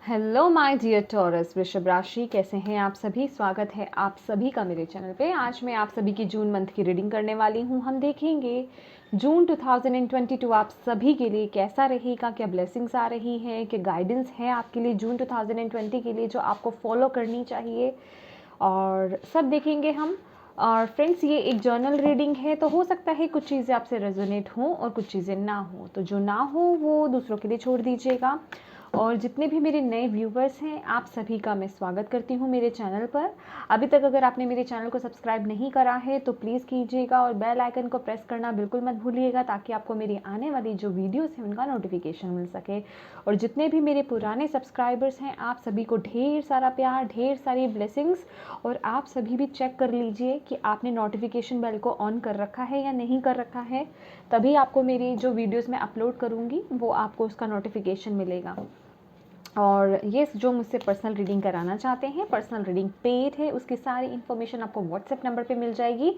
Hello my dear taurus वृषभ राशि, कैसे हैं आप सभी। स्वागत है आप सभी का मेरे चैनल पे। आज मैं आप सभी की जून मंथ की रीडिंग करने वाली हूँ। हम देखेंगे जून 2022 आप सभी के लिए कैसा रहेगा, क्या ब्लेसिंग्स आ रही हैं, क्या गाइडेंस है आपके लिए जून 2020 के लिए जो आपको फॉलो करनी चाहिए, और सब देखेंगे हम। और फ्रेंड्स, ये एक जर्नल रीडिंग है, तो हो सकता है कुछ चीज़ें आपसे रेजोनेट हों और कुछ चीज़ें ना हो, तो जो ना हो वो दूसरों के लिए छोड़ दीजिएगा। और जितने भी मेरे नए व्यूवर्स हैं, आप सभी का मैं स्वागत करती हूँ मेरे चैनल पर। अभी तक अगर आपने मेरे चैनल को सब्सक्राइब नहीं करा है तो प्लीज़ कीजिएगा, और बेल आइकन को प्रेस करना बिल्कुल मत भूलिएगा, ताकि आपको मेरी आने वाली जो वीडियोस हैं उनका नोटिफिकेशन मिल सके। और जितने भी मेरे पुराने सब्सक्राइबर्स हैं, आप सभी को ढेर सारा प्यार, ढेर सारी ब्लेसिंग्स। और आप सभी भी चेक कर लीजिए कि आपने नोटिफिकेशन बेल को ऑन कर रखा है या नहीं कर रखा है, तभी आपको मेरी जो वीडियोस मैं अपलोड करूँगी वो आपको उसका नोटिफिकेशन मिलेगा। और ये जो मुझसे पर्सनल रीडिंग कराना चाहते हैं, पर्सनल रीडिंग पेड है, उसकी सारी इन्फॉर्मेशन आपको व्हाट्सएप नंबर पे मिल जाएगी।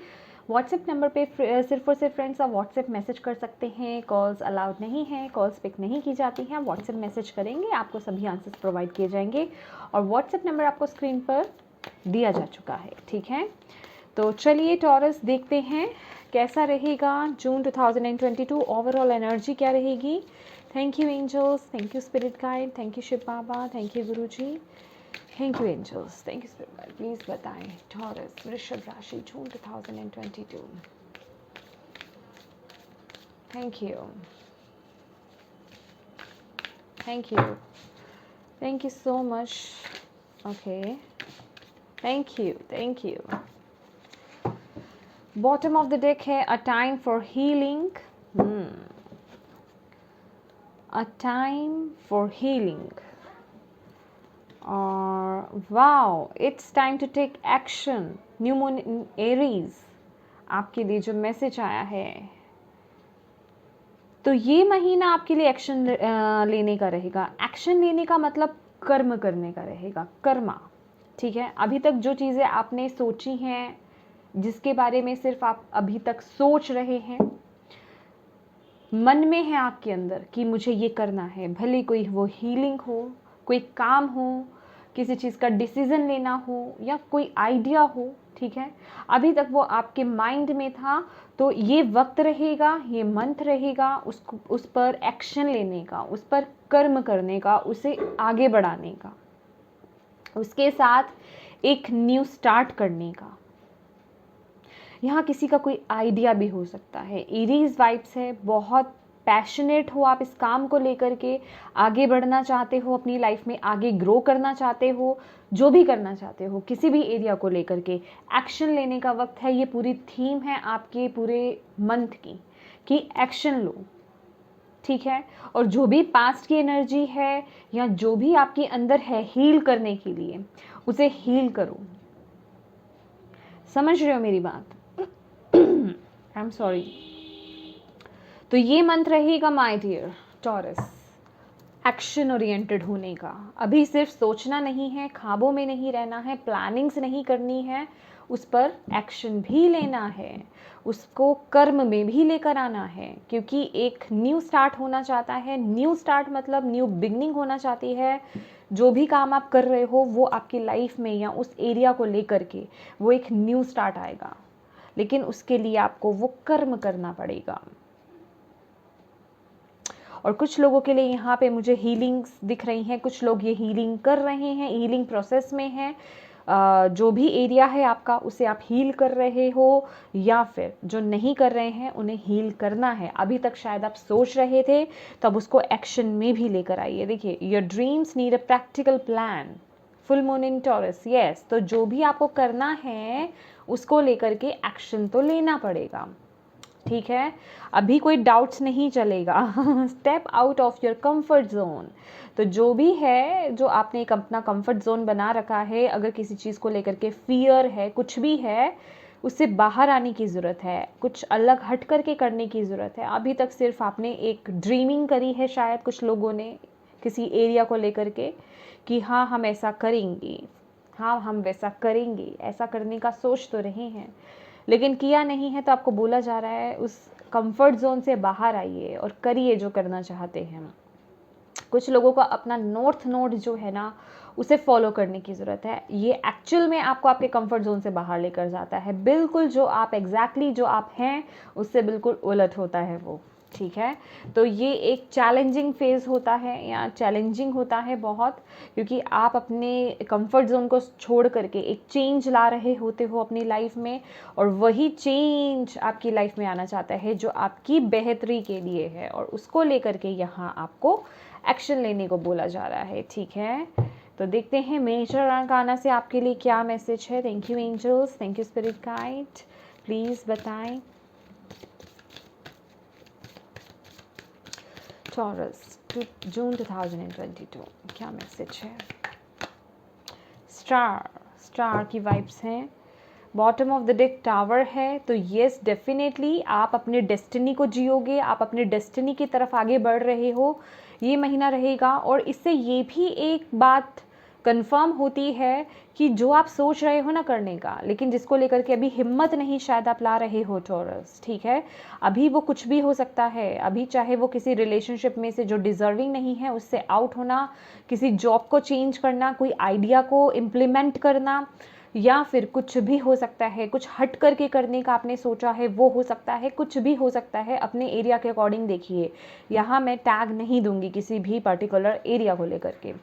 व्हाट्सएप नंबर पे सिर्फ और सिर्फ फ्रेंड्स आप व्हाट्सएप मैसेज कर सकते हैं। कॉल्स अलाउड नहीं है, कॉल्स पिक नहीं की जाती हैं। व्हाट्सएप मैसेज करेंगे, आपको सभी आंसर्स प्रोवाइड किए जाएंगे। और व्हाट्सएप नंबर आपको स्क्रीन पर दिया जा चुका है, ठीक है। तो चलिए टॉरस, देखते हैं कैसा रहेगा जून 2022, ओवरऑल एनर्जी क्या रहेगी। Thank you angels, thank you spirit guide, thank you Shiv Baba, thank you Guru ji, thank you angels, thank you spirit guide. Please बताएं टॉरस वृषभ राशि June 2022। Thank you, thank you, thank you so much. Okay, thank you, thank you. Bottom of the deck है a time for healing. A time for healing. और wow, it's time to take action. New moon in Aries, आपके लिए जो message आया है, तो ये महीना आपके लिए एक्शन लेने का रहेगा। एक्शन लेने का मतलब कर्म करने का रहेगा, कर्मा, ठीक है। अभी तक जो चीज़ें आपने सोची हैं, जिसके बारे में सिर्फ आप अभी तक सोच रहे हैं, मन में है आपके अंदर कि मुझे ये करना है, भले कोई वो हीलिंग हो, कोई काम हो, किसी चीज़ का डिसीज़न लेना हो, या कोई आइडिया हो, ठीक है। अभी तक वो आपके माइंड में था, तो ये वक्त रहेगा, ये मंथ रहेगा उस पर एक्शन लेने का, उस पर कर्म करने का, उसे आगे बढ़ाने का, उसके साथ एक न्यू स्टार्ट करने का। यहाँ किसी का कोई आइडिया भी हो सकता है। एरीज वाइब्स है, बहुत पैशनेट हो आप इस काम को लेकर के, आगे बढ़ना चाहते हो, अपनी लाइफ में आगे ग्रो करना चाहते हो, जो भी करना चाहते हो किसी भी एरिया को लेकर के एक्शन लेने का वक्त है। ये पूरी थीम है आपके पूरे मंथ की कि एक्शन लो, ठीक है। और जो भी पास्ट की एनर्जी है या जो भी आपके अंदर है हील करने के लिए, उसे हील करो। समझ रहे हो मेरी बात? I am sorry. तो ये मंत्र रहेगा my dear Taurus, action oriented होने का। अभी सिर्फ सोचना नहीं है, ख्वाबों में नहीं रहना है, प्लानिंग्स नहीं करनी है, उस पर एक्शन भी लेना है, उसको कर्म में भी लेकर आना है। क्योंकि एक न्यू स्टार्ट होना चाहता है। न्यू स्टार्ट मतलब न्यू बिगनिंग होना चाहती है। जो भी काम आप कर रहे हो वो आपकी लाइफ में या उस एरिया को लेकर के वो एक न्यू स्टार्ट आएगा, लेकिन उसके लिए आपको वो कर्म करना पड़ेगा। और कुछ लोगों के लिए यहाँ पे मुझे हीलिंग्स दिख रही हैं, कुछ लोग ये हीलिंग कर रहे हैं, हीलिंग प्रोसेस में हैं। जो भी एरिया है आपका उसे आप हील कर रहे हो, या फिर जो नहीं कर रहे हैं उन्हें हील करना है। अभी तक शायद आप सोच रहे थे, तब उसको एक्शन में भी लेकर आइए। देखिए, your dreams need a practical plan. Full moon in taurus, yes. तो जो भी आपको करना है उसको लेकर के एक्शन तो लेना पड़ेगा, ठीक है। अभी कोई डाउट्स नहीं चलेगा। Step out of your comfort zone. तो जो भी है, जो आपने एक अपना कंफर्ट जोन बना रखा है, अगर किसी चीज़ को लेकर के फियर है, कुछ भी है, उससे बाहर आने की ज़रूरत है, कुछ अलग हट करके करने की ज़रूरत है। अभी तक सिर्फ आपने एक ड्रीमिंग करी है, शायद कुछ लोगों ने किसी एरिया को लेकर के, कि हाँ हम ऐसा करेंगे, हाँ हम वैसा करेंगे, ऐसा करने का सोच तो रहे हैं, लेकिन किया नहीं है। तो आपको बोला जा रहा है उस कंफर्ट जोन से बाहर आइए और करिए जो करना चाहते हैं। कुछ लोगों को अपना नॉर्थ नोड जो है ना उसे फॉलो करने की ज़रूरत है। ये एक्चुअल में आपको आपके कंफर्ट जोन से बाहर लेकर जाता है, बिल्कुल जो आप एग्जैक्टली जो आप हैं उससे बिल्कुल उलट होता है वो, ठीक है। तो ये एक चैलेंजिंग फेज़ होता है या चैलेंजिंग होता है बहुत, क्योंकि आप अपने कंफर्ट जोन को छोड़ करके एक चेंज ला रहे होते हो अपनी लाइफ में, और वही चेंज आपकी लाइफ में आना चाहता है जो आपकी बेहतरी के लिए है, और उसको लेकर के यहाँ आपको एक्शन लेने को बोला जा रहा है, ठीक है। तो देखते हैं मेजर आर्काना से आपके लिए क्या मैसेज है। Thank you angels, thank you spirit guide, please बताएं। टॉरस जून 2022 क्या मैसेज है। स्टार की वाइब्स हैं, bottom of the deck tower है। तो येस डेफिनेटली आप अपने डेस्टिनी को जियोगे, आप अपने डेस्टिनी की तरफ आगे बढ़ रहे हो, ये महीना रहेगा। और इससे ये भी एक बात कंफर्म होती है कि जो आप सोच रहे हो ना करने का, लेकिन जिसको लेकर के अभी हिम्मत नहीं शायद आप ला रहे हो टॉरस, ठीक है। अभी वो कुछ भी हो सकता है, अभी चाहे वो किसी रिलेशनशिप में से जो डिजर्विंग नहीं है उससे आउट होना, किसी जॉब को चेंज करना, कोई आइडिया को इम्प्लीमेंट करना, या फिर कुछ भी हो सकता है, कुछ हट करके करने का आपने सोचा है वो हो सकता है, कुछ भी हो सकता है। अपने एरिया के अकॉर्डिंग देखिए, यहाँ मैं टैग नहीं दूंगी किसी भी पर्टिकुलर एरिया को लेकर के।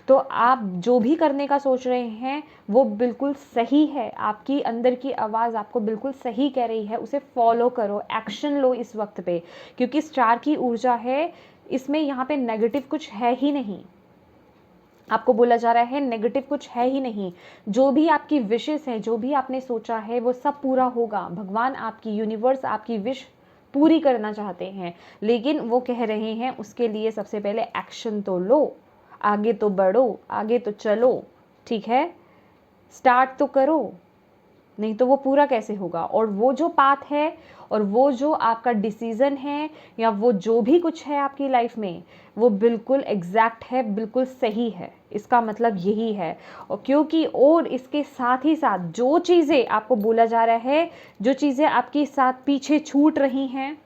तो आप जो भी करने का सोच रहे हैं वो बिल्कुल सही है, आपकी अंदर की आवाज़ आपको बिल्कुल सही कह रही है, उसे फॉलो करो, एक्शन लो इस वक्त पे, क्योंकि स्टार की ऊर्जा है इसमें, यहाँ पे नेगेटिव कुछ है ही नहीं। आपको बोला जा रहा है नेगेटिव कुछ है ही नहीं, जो भी आपकी विशेस है, जो भी आपने सोचा है वो सब पूरा होगा। भगवान आपकी, यूनिवर्स आपकी विश पूरी करना चाहते हैं, लेकिन वो कह रहे हैं उसके लिए सबसे पहले एक्शन तो लो, आगे तो बढ़ो, आगे तो चलो, ठीक है, स्टार्ट तो करो, नहीं तो वो पूरा कैसे होगा। और वो जो पाथ है और वो जो आपका डिसीज़न है या वो जो भी कुछ है आपकी लाइफ में, वो बिल्कुल एग्जैक्ट है, बिल्कुल सही है, इसका मतलब यही है। और क्योंकि और इसके साथ ही साथ जो चीज़ें आपको बोला जा रहा है, जो चीज़ें आपके साथ पीछे छूट रही हैं,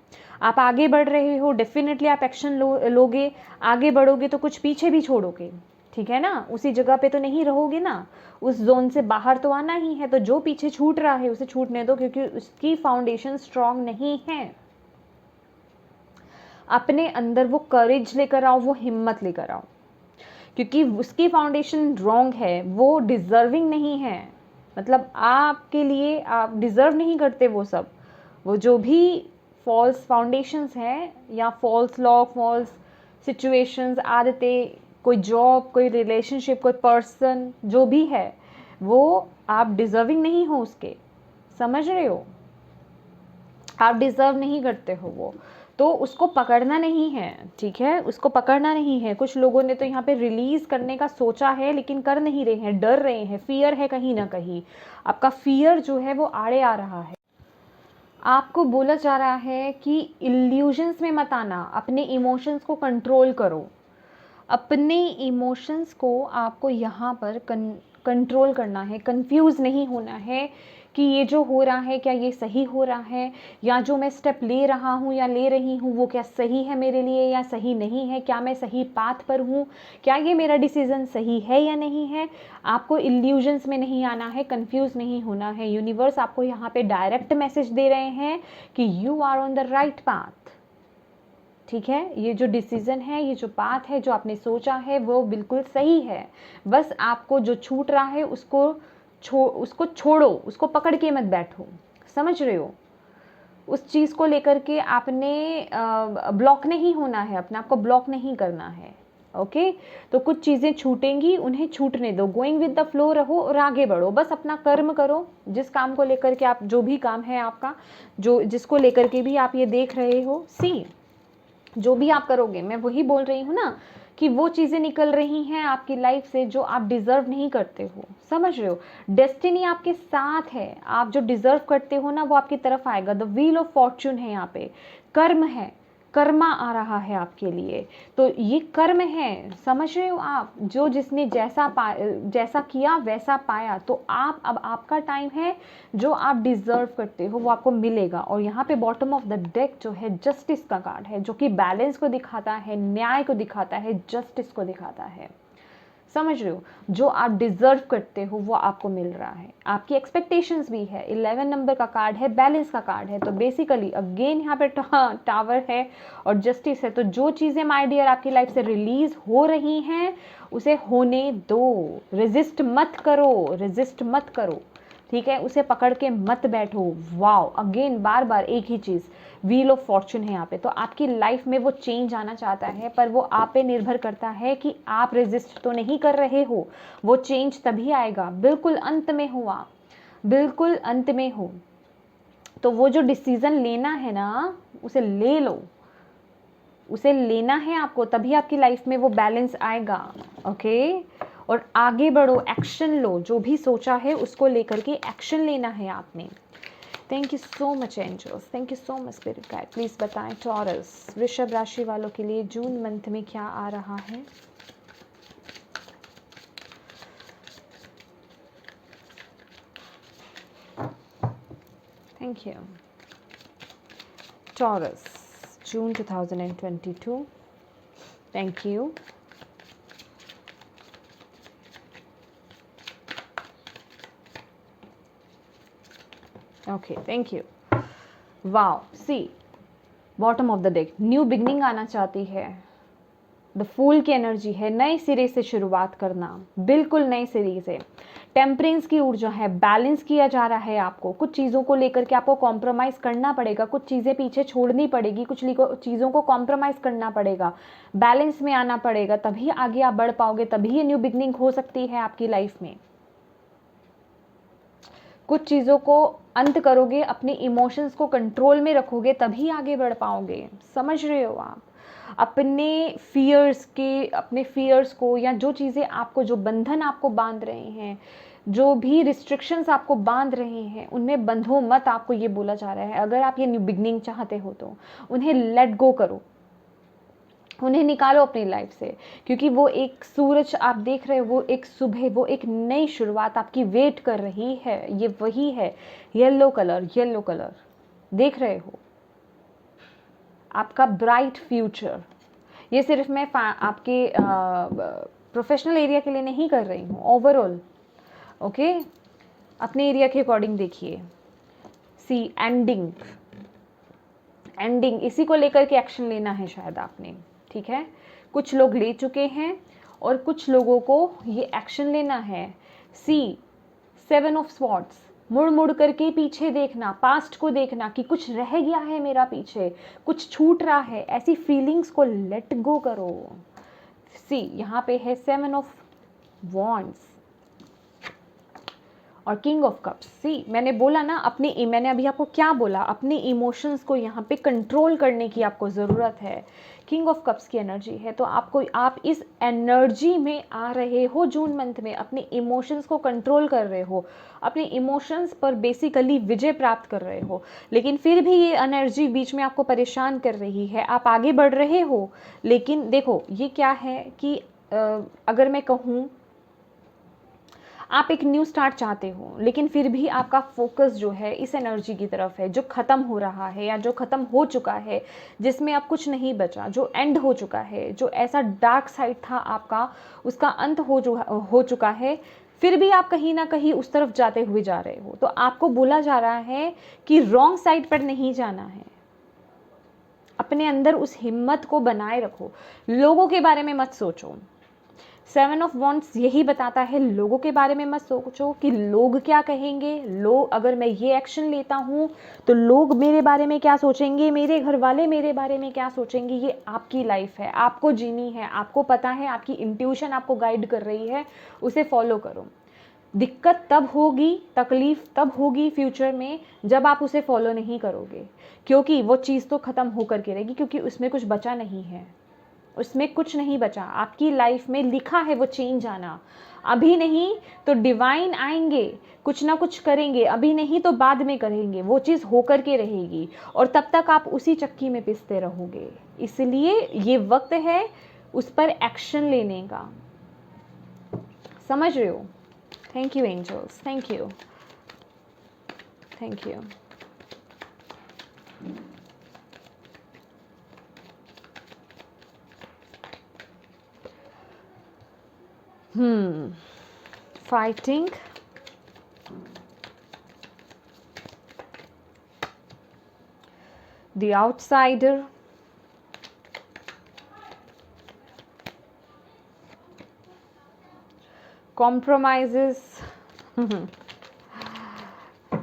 आप आगे बढ़ रहे हो, डेफिनेटली आप एक्शन लोगे, आगे बढ़ोगे तो कुछ पीछे भी छोड़ोगे, ठीक है ना। उसी जगह पे तो नहीं रहोगे ना, उस जोन से बाहर तो आना ही है। तो जो पीछे छूट रहा है उसे छूटने दो, क्योंकि उसकी फाउंडेशन स्ट्रांग नहीं है। अपने अंदर वो करेज लेकर आओ, वो हिम्मत लेकर आओ, क्योंकि उसकी फाउंडेशन रॉन्ग है, वो डिजर्विंग नहीं है। मतलब आपके लिए आप डिजर्व नहीं करते वो सब, वो जो भी फॉल्स फाउंडेशंस हैं या फॉल्स लॉ, फॉल्स सिचुएशंस, आदतें, कोई जॉब, कोई रिलेशनशिप, कोई पर्सन, जो भी है वो आप डिजर्विंग नहीं हो उसके, समझ रहे हो, आप डिजर्व नहीं करते हो वो, तो उसको पकड़ना नहीं है, ठीक है, उसको पकड़ना नहीं है। कुछ लोगों ने तो यहाँ पे रिलीज करने का सोचा है लेकिन कर नहीं रहे हैं, डर रहे हैं, फियर है कहीं ना कहीं, आपका फियर जो है वो आड़े आ रहा है। आपको बोला जा रहा है कि इल्यूजन्स में मत आना, अपने इमोशंस को कंट्रोल करो, अपने इमोशंस को आपको यहाँ पर कंट्रोल करना है, कंफ्यूज नहीं होना है कि ये जो हो रहा है क्या ये सही हो रहा है, या जो मैं स्टेप ले रहा हूँ या ले रही हूँ वो क्या सही है मेरे लिए या सही नहीं है, क्या मैं सही पाथ पर हूँ, क्या ये मेरा डिसीजन सही है या नहीं है। आपको इल्यूजन्स में नहीं आना है, कंफ्यूज नहीं होना है। यूनिवर्स आपको यहाँ पे डायरेक्ट मैसेज दे रहे हैं कि you are on the right path, ठीक है। ये जो डिसीजन है, ये जो पाथ है, जो आपने सोचा है वो बिल्कुल सही है। बस आपको जो छूट रहा है उसको छोड़ो, उसको पकड़ के मत बैठो, समझ रहे हो। उस चीज़ को लेकर के आपने ब्लॉक नहीं होना है, अपने आप को ब्लॉक नहीं करना है, ओके। तो कुछ चीज़ें छूटेंगी, उन्हें छूटने दो, गोइंग विद द फ्लो रहो और आगे बढ़ो, बस अपना कर्म करो। जिस काम को लेकर के आप, जो भी काम है आपका, जो जिसको लेकर के भी आप ये देख रहे हो, सी जो भी आप करोगे, मैं वही बोल रही हूँ ना कि वो चीज़ें निकल रही हैं आपकी लाइफ से जो आप डिज़र्व नहीं करते हो, समझ रहे हो। डेस्टिनी आपके साथ है, आप जो डिज़र्व करते हो ना वो आपकी तरफ आएगा। द व्हील ऑफ फॉर्चून है यहाँ पे, कर्म है, कर्मा आ रहा है आपके लिए। तो ये कर्म है, समझ रहे हो आप, जो जिसने जैसा किया वैसा पाया। तो आप, अब आपका टाइम है, जो आप डिजर्व करते हो वो आपको मिलेगा। और यहाँ पे बॉटम ऑफ द डेक जो है जस्टिस का कार्ड है, जो कि बैलेंस को दिखाता है, न्याय को दिखाता है, जस्टिस को दिखाता है। समझ रहे हो, जो आप डिजर्व करते हो वो आपको मिल रहा है, आपकी एक्सपेक्टेशंस भी है। 11 नंबर का कार्ड है, बैलेंस का कार्ड है। तो बेसिकली अगेन यहाँ पे टावर है और जस्टिस है। तो जो चीज़ें माय डियर आपकी लाइफ से रिलीज हो रही हैं उसे होने दो, रेजिस्ट मत करो, रेजिस्ट मत करो, ठीक है, उसे पकड़ के मत बैठो। वाओ, अगेन बार बार एक ही चीज़, व्हील ऑफ फॉर्चून है यहाँ पे। तो आपकी लाइफ में वो चेंज आना चाहता है, पर वो आप पे निर्भर करता है कि आप रेजिस्ट तो नहीं कर रहे हो। वो चेंज तभी आएगा, बिल्कुल अंत में हो आप, बिल्कुल अंत में हो। तो वो जो डिसीजन लेना है ना, उसे ले लो, उसे लेना है आपको, तभी आपकी लाइफ में वो बैलेंस आएगा। ओके, और आगे बढ़ो, एक्शन लो, जो भी सोचा है उसको लेकर के एक्शन लेना है आपने। Thank you so much angels, thank you so much spirit guide. Please बताएं टॉरस वृषभ राशि वालों के लिए जून मंथ में क्या आ रहा है। Thank you Taurus, June 2022। Thank you. Okay, thank you. Wow, see bottom of the deck, new beginning आना चाहती है। द फूल की एनर्जी है, नए सिरे से शुरुआत करना, बिल्कुल नए सिरे से। टेम्परेंस की ऊर्जा है, बैलेंस किया जा रहा है आपको। कुछ चीज़ों को लेकर के आपको कॉम्प्रोमाइज़ करना पड़ेगा, कुछ चीज़ें पीछे छोड़नी पड़ेगी, कुछ चीज़ों को कॉम्प्रोमाइज़ करना पड़ेगा, बैलेंस में आना पड़ेगा, तभी आगे आप बढ़ पाओगे, तभी ये न्यू बिगनिंग हो सकती है आपकी लाइफ में। कुछ चीज़ों को अंत करोगे, अपने इमोशंस को कंट्रोल में रखोगे, तभी आगे बढ़ पाओगे। समझ रहे हो आप, अपने फियर्स को, या जो चीज़ें आपको, जो बंधन आपको बांध रहे हैं, जो भी रिस्ट्रिक्शंस आपको बांध रहे हैं, उनमें बंधो मत, आपको ये बोला जा रहा है। अगर आप ये न्यू बिगनिंग चाहते हो तो उन्हें लेट गो करो, उन्हें निकालो अपनी लाइफ से, क्योंकि वो एक सूरज आप देख रहे हो, वो एक सुबह, वो एक नई शुरुआत आपकी वेट कर रही है। ये वही है, येलो कलर, येलो कलर देख रहे हो, आपका ब्राइट फ्यूचर। ये सिर्फ मैं आपके प्रोफेशनल एरिया के लिए नहीं कर रही हूँ, ओवरऑल। ओके, अपने एरिया के अकॉर्डिंग देखिए। सी एंडिंग, एंडिंग, इसी को लेकर के एक्शन लेना है शायद आपने, ठीक है। कुछ लोग ले चुके हैं और कुछ लोगों को ये एक्शन लेना है। सी 7 ऑफ स्वॉर्ड्स, मुड़ मुड़ करके पीछे देखना, पास्ट को देखना कि कुछ रह गया है मेरा पीछे, कुछ छूट रहा है, ऐसी फीलिंग्स को लेट गो करो। सी यहाँ पे है 7 ऑफ वॉन्ड्स और किंग ऑफ कप्स। सी मैंने बोला ना, मैंने अभी आपको क्या बोला, अपने इमोशंस को यहाँ पे कंट्रोल करने की आपको ज़रूरत है। किंग ऑफ कप्स की एनर्जी है, तो आप इस एनर्जी में आ रहे हो जून मंथ में, अपने इमोशंस को कंट्रोल कर रहे हो, अपने इमोशंस पर बेसिकली विजय प्राप्त कर रहे हो। लेकिन फिर भी ये एनर्जी बीच में आपको परेशान कर रही है, आप आगे बढ़ रहे हो। लेकिन देखो ये क्या है कि अगर मैं कहूँ, आप एक न्यू स्टार्ट चाहते हो, लेकिन फिर भी आपका फोकस जो है इस एनर्जी की तरफ है, जो ख़त्म हो रहा है या जो ख़त्म हो चुका है, जिसमें अब कुछ नहीं बचा, जो एंड हो चुका है, जो ऐसा डार्क साइड था आपका, उसका अंत हो चुका है। फिर भी आप कहीं ना कहीं उस तरफ जाते हुए जा रहे हो। तो आपको बोला जा रहा है कि रॉन्ग साइड पर नहीं जाना है, अपने अंदर उस हिम्मत को बनाए रखो, लोगों के बारे में मत सोचो। 7 ऑफ वॉन्ड्स यही बताता है, लोगों के बारे में मत सोचो कि लोग क्या कहेंगे, लोग, अगर मैं ये एक्शन लेता हूँ तो लोग मेरे बारे में क्या सोचेंगे, मेरे घर वाले मेरे बारे में क्या सोचेंगे। ये आपकी लाइफ है, आपको जीनी है, आपको पता है, आपकी इंट्यूशन आपको गाइड कर रही है, उसे फॉलो करो। दिक्कत तब होगी, तकलीफ तब होगी फ्यूचर में जब आप उसे फॉलो नहीं करोगे, क्योंकि वो चीज़ तो ख़त्म होकर के रहेगी, क्योंकि उसमें कुछ बचा नहीं है। उसमें कुछ नहीं बचा। आपकी लाइफ में लिखा है वो चेंज आना, अभी नहीं तो डिवाइन आएंगे, कुछ ना कुछ करेंगे, अभी नहीं तो बाद में करेंगे, वो चीज़ होकर के रहेगी और तब तक आप उसी चक्की में पिसते रहोगे। इसलिए ये वक्त है उस पर एक्शन लेने का, समझ रहे हो? Thank you angels, thank you, thank you. Fighting, the outsider, compromises,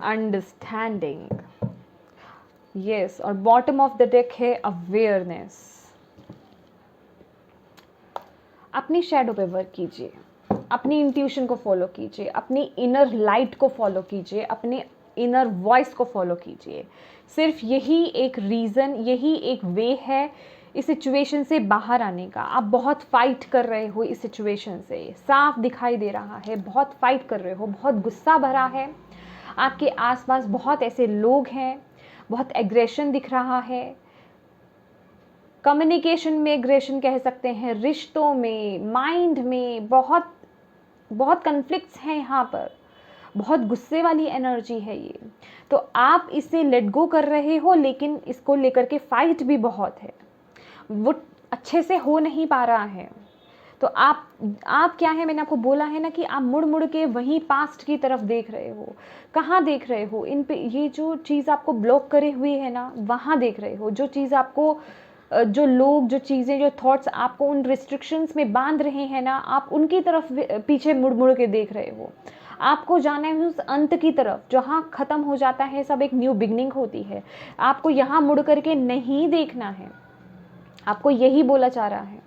understanding, yes, और बॉटम ऑफ द डेक है अवेयरनेस। अपनी शैडो पे वर्क कीजिए, अपनी इंट्यूशन को फॉलो कीजिए, अपनी इनर लाइट को फॉलो कीजिए, अपने इनर वॉइस को फॉलो कीजिए। सिर्फ यही एक रीज़न, यही एक वे है इस सिचुएशन से बाहर आने का। आप बहुत फाइट कर रहे हो इस सिचुएशन से, साफ दिखाई दे रहा है, बहुत फाइट कर रहे हो, बहुत गुस्सा भरा है, आपके आसपास बहुत ऐसे लोग हैं, बहुत एग्रेशन दिख रहा है, कम्युनिकेशन में एग्रेशन कह सकते हैं, रिश्तों में, माइंड में बहुत बहुत कन्फ्लिक्ट्स हैं यहाँ पर, बहुत गुस्से वाली एनर्जी है ये। तो आप इसे लेट गो कर रहे हो, लेकिन इसको लेकर के फाइट भी बहुत है, वो अच्छे से हो नहीं पा रहा है। तो आप क्या है, मैंने आपको बोला है ना कि आप मुड़ मुड़ के वहीं पास्ट की तरफ देख रहे हो। कहाँ देख रहे हो? इन पे, ये जो चीज़ आपको ब्लॉक करे हुए है ना, वहाँ देख रहे हो। जो चीज़ आपको, जो लोग, जो चीज़ें, जो थॉट्स आपको उन रिस्ट्रिक्शंस में बांध रहे हैं ना, आप उनकी तरफ पीछे मुड़ मुड़ के देख रहे हो। आपको जाना है उस अंत की तरफ जहाँ ख़त्म हो जाता है सब, एक न्यू बिगनिंग होती है। आपको यहाँ मुड़ करके नहीं देखना है, आपको यही बोला जा रहा है,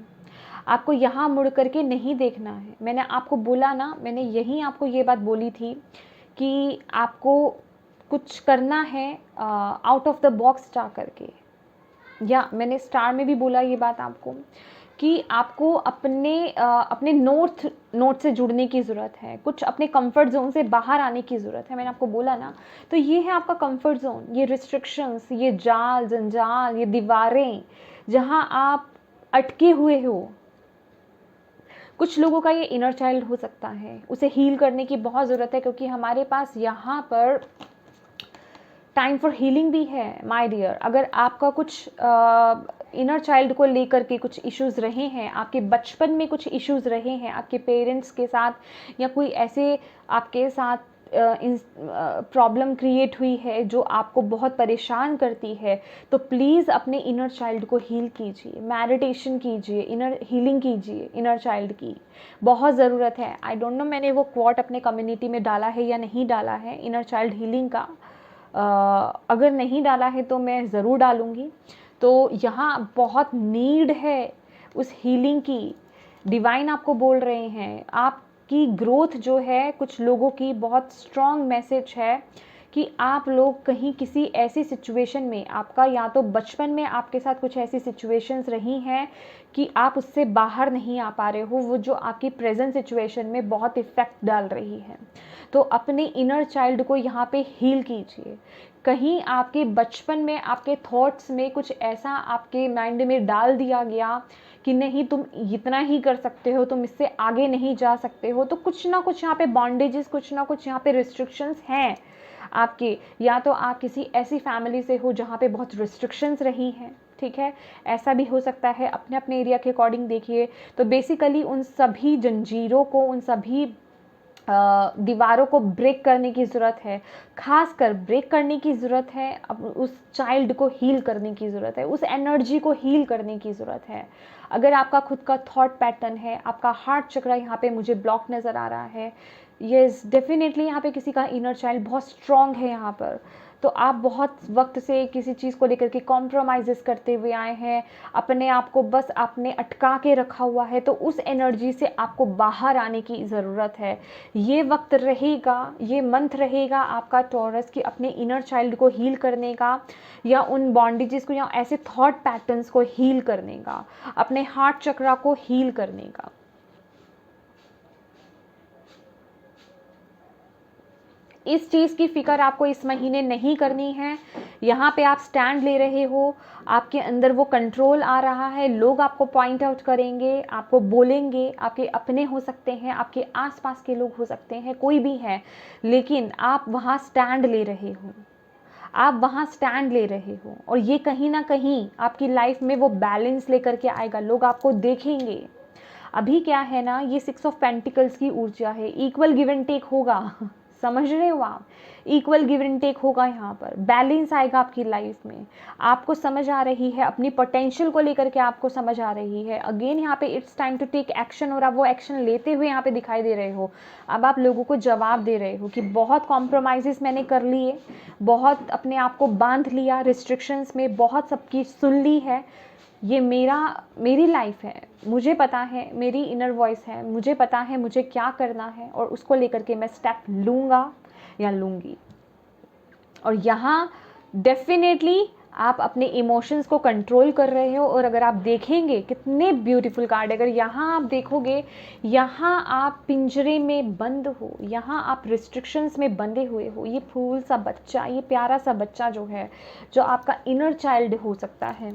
आपको यहाँ मुड़ करके नहीं देखना है। मैंने आपको बोला ना, मैंने यही आपको ये बात बोली थी कि आपको कुछ करना है आउट ऑफ द बॉक्स जा करके, या मैंने स्टार में भी बोला ये बात आपको कि आपको अपने नोट से जुड़ने की ज़रूरत है, कुछ अपने कंफर्ट जोन से बाहर आने की ज़रूरत है। मैंने आपको बोला ना, तो ये है आपका कंफर्ट जोन, ये रिस्ट्रिक्शंस, ये जाल जंजाल, ये दीवारें जहाँ आप अटके हुए हो। कुछ लोगों का ये इनर चाइल्ड हो सकता है, उसे हील करने की बहुत ज़रूरत है, क्योंकि हमारे पास यहाँ पर टाइम फॉर हीलिंग भी है माय डियर। अगर आपका कुछ इनर चाइल्ड को लेकर के कुछ इश्यूज़ रहे हैं, आपके बचपन में कुछ इश्यूज़ रहे हैं आपके पेरेंट्स के साथ, या कोई ऐसे आपके साथ प्रॉब्लम क्रिएट हुई है जो आपको बहुत परेशान करती है, तो प्लीज़ अपने इनर चाइल्ड को हील कीजिए, मेडिटेशन कीजिए, इनर हीलिंग कीजिए। इनर चाइल्ड की बहुत ज़रूरत है। आई डोंट नो मैंने वो क्वॉट अपने कम्युनिटी में डाला है या नहीं डाला है, इनर चाइल्ड हीलिंग का। अगर नहीं डाला है तो मैं ज़रूर डालूँगी। तो यहाँ बहुत नीड है उस हीलिंग की। डिवाइन आपको बोल रहे हैं, आपकी ग्रोथ जो है, कुछ लोगों की बहुत स्ट्रॉन्ग मैसेज है कि आप लोग कहीं किसी ऐसी सिचुएशन में, आपका या तो बचपन में आपके साथ कुछ ऐसी सिचुएशंस रही हैं कि आप उससे बाहर नहीं आ पा रहे हो, वो जो आपकी प्रेजेंट सिचुएशन में बहुत इफ़ेक्ट डाल रही है। तो अपने इनर चाइल्ड को यहाँ पे हील कीजिए। कहीं आपके बचपन में आपके थॉट्स में कुछ ऐसा आपके माइंड में डाल दिया गया कि नहीं तुम इतना ही कर सकते हो, तुम इससे आगे नहीं जा सकते हो, तो कुछ ना कुछ यहाँ पे बॉन्डेजेस, कुछ ना कुछ यहाँ पे रिस्ट्रिक्शंस हैं आपके। या तो आप किसी ऐसी फैमिली से हो जहाँ पे बहुत रिस्ट्रिक्शंस रही हैं, ठीक है, ऐसा भी हो सकता है। अपने अपने एरिया के अकॉर्डिंग देखिए। तो बेसिकली उन सभी जंजीरों को, उन सभी दीवारों को ब्रेक करने की ज़रूरत है, खासकर ब्रेक करने की ज़रूरत है। अब उस चाइल्ड को हील करने की ज़रूरत है, उस एनर्जी को हील करने की ज़रूरत है। अगर आपका खुद का थॉट पैटर्न है, आपका हार्ट चक्र यहाँ पे मुझे ब्लॉक नज़र आ रहा है, यस डेफिनेटली यहाँ पे किसी का इनर चाइल्ड बहुत स्ट्रॉन्ग है यहाँ पर। तो आप बहुत वक्त से किसी चीज़ को लेकर के कॉम्प्रोमाइज़ करते हुए आए हैं, अपने आप को बस आपने अटका के रखा हुआ है, तो उस एनर्जी से आपको बाहर आने की ज़रूरत है। ये वक्त रहेगा, ये मंथ रहेगा आपका टॉरस कि अपने इनर चाइल्ड को हील करने का, या उन बॉन्डेजेस को या ऐसे थॉट पैटर्न्स को हील करने का, अपने हार्ट चक्रा को हील करने का। इस चीज़ की फ़िक्र आपको इस महीने नहीं करनी है। यहाँ पे आप स्टैंड ले रहे हो, आपके अंदर वो कंट्रोल आ रहा है, लोग आपको पॉइंट आउट करेंगे, आपको बोलेंगे, आपके अपने हो सकते हैं, आपके आसपास के लोग हो सकते हैं, कोई भी है, लेकिन आप वहाँ स्टैंड ले रहे हो, आप वहाँ स्टैंड ले रहे हो, और ये कहीं ना कहीं आपकी लाइफ में वो बैलेंस लेकर के आएगा। लोग आपको देखेंगे। अभी क्या है ना, ये 6 ऑफ पेंटिकल्स की ऊर्जा है, इक्वल गिव एंड टेक होगा। समझ रहे हो आप, इक्वल गिव एंड टेक होगा, यहाँ पर बैलेंस आएगा आपकी लाइफ में। आपको समझ आ रही है, अपनी पोटेंशियल को लेकर के आपको समझ आ रही है। अगेन यहाँ पे it's time to take action, और आप वो एक्शन लेते हुए यहाँ पे दिखाई दे रहे हो। अब आप लोगों को जवाब दे रहे हो कि बहुत कॉम्प्रोमाइज़ेस मैंने कर लिए, बहुत अपने आप को बांध लिया रिस्ट्रिक्शंस में, बहुत सबकी सुन ली है। ये मेरी लाइफ है, मुझे पता है, मेरी इनर वॉइस है, मुझे पता है मुझे क्या करना है, और उसको लेकर के मैं स्टेप लूँगा या लूँगी। और यहाँ डेफिनेटली आप अपने इमोशंस को कंट्रोल कर रहे हो। और अगर आप देखेंगे कितने ब्यूटीफुल कार्ड, अगर यहाँ आप देखोगे, यहाँ आप पिंजरे में बंद हो, यहाँ आप रिस्ट्रिक्शंस में बंधे हुए हो। ये फूल सा बच्चा, ये प्यारा सा बच्चा जो है, जो आपका इनर चाइल्ड हो सकता है,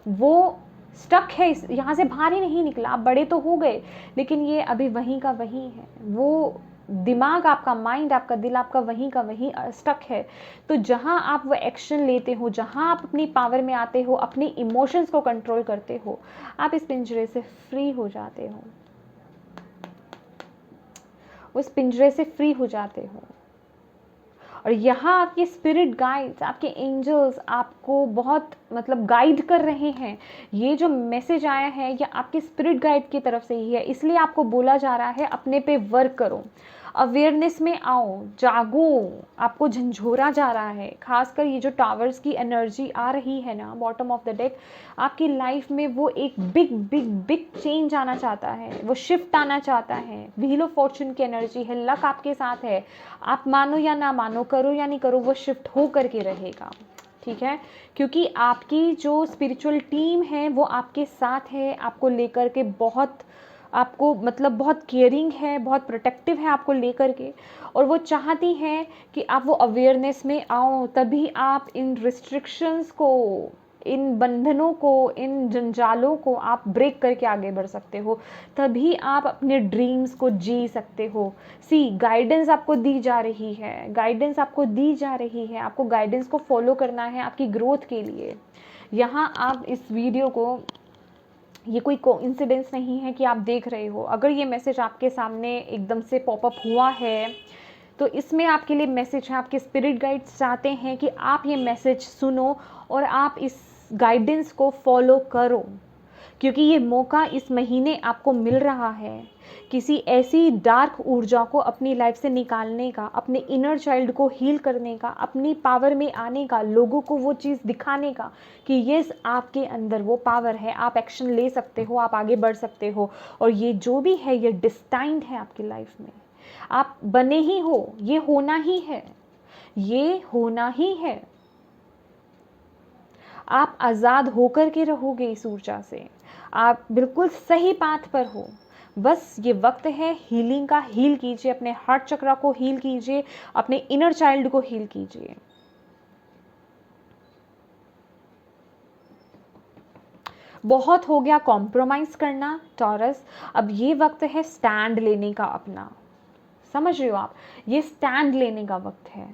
वो स्टक है, यहाँ से बाहर ही नहीं निकला। आप बड़े तो हो गए, लेकिन ये अभी वहीं का वहीं है। वो दिमाग आपका, माइंड आपका, दिल आपका वहीं का वहीं स्टक है। तो जहाँ आप वो एक्शन लेते हो, जहाँ आप अपनी पावर में आते हो, अपने इमोशंस को कंट्रोल करते हो, आप इस पिंजरे से फ्री हो जाते हो, उस पिंजरे से फ्री हो जाते हो। और यहाँ आपके स्पिरिट गाइड्स, आपके एंजल्स आपको बहुत मतलब गाइड कर रहे हैं। ये जो मैसेज आया है ये आपके स्पिरिट गाइड की तरफ से ही है, इसलिए आपको बोला जा रहा है अपने पे वर्क करो, अवेयरनेस में आओ, जागो। आपको झंझोरा जा रहा है, खासकर ये जो टावर्स की एनर्जी आ रही है ना बॉटम ऑफ द डेक, आपकी लाइफ में वो एक बिग बिग बिग चेंज आना चाहता है, वो शिफ्ट आना चाहता है। व्हील ऑफ फॉर्चून की एनर्जी है, लक आपके साथ है। आप मानो या ना मानो, करो या नहीं करो, वो शिफ्ट हो करके रहेगा, ठीक है। क्योंकि आपकी जो स्पिरिचुअल टीम है वो आपके साथ है, आपको लेकर के बहुत, आपको मतलब बहुत केयरिंग है, बहुत प्रोटेक्टिव है आपको लेकर के। और वो चाहती हैं कि आप वो अवेयरनेस में आओ, तभी आप इन रिस्ट्रिक्शंस को, इन बंधनों को, इन जंजालों को आप ब्रेक करके आगे बढ़ सकते हो। तभी आप अपने ड्रीम्स को जी सकते हो। गाइडेंस आपको दी जा रही है, गाइडेंस आपको दी जा रही है, आपको गाइडेंस को फॉलो करना है आपकी ग्रोथ के लिए। यहाँ आप इस वीडियो को, ये कोई कोइंसिडेंस नहीं है कि आप देख रहे हो। अगर ये मैसेज आपके सामने एकदम से पॉपअप हुआ है तो इसमें आपके लिए मैसेज है, आपके स्पिरिट गाइड्स चाहते हैं कि आप ये मैसेज सुनो और आप इस गाइडेंस को फॉलो करो, क्योंकि ये मौका इस महीने आपको मिल रहा है किसी ऐसी डार्क ऊर्जा को अपनी लाइफ से निकालने का, अपने इनर चाइल्ड को हील करने का, अपनी पावर में आने का, लोगों को वो चीज़ दिखाने का कि यस आपके अंदर वो पावर है, आप एक्शन ले सकते हो, आप आगे बढ़ सकते हो। और ये जो भी है ये डिस्टाइंड है आपकी लाइफ में, आप बने ही हो, ये होना ही है, ये होना ही है। आप आज़ाद होकर के रहोगे इस ऊर्जा से, आप बिल्कुल सही पाथ पर हो। बस ये वक्त है हीलिंग का। हील कीजिए, अपने हार्ट चक्रा को हील कीजिए, अपने इनर चाइल्ड को हील कीजिए। बहुत हो गया कॉम्प्रोमाइज़ करना टॉरस, अब ये वक्त है स्टैंड लेने का अपना। समझ रहे हो आप, ये स्टैंड लेने का वक्त है,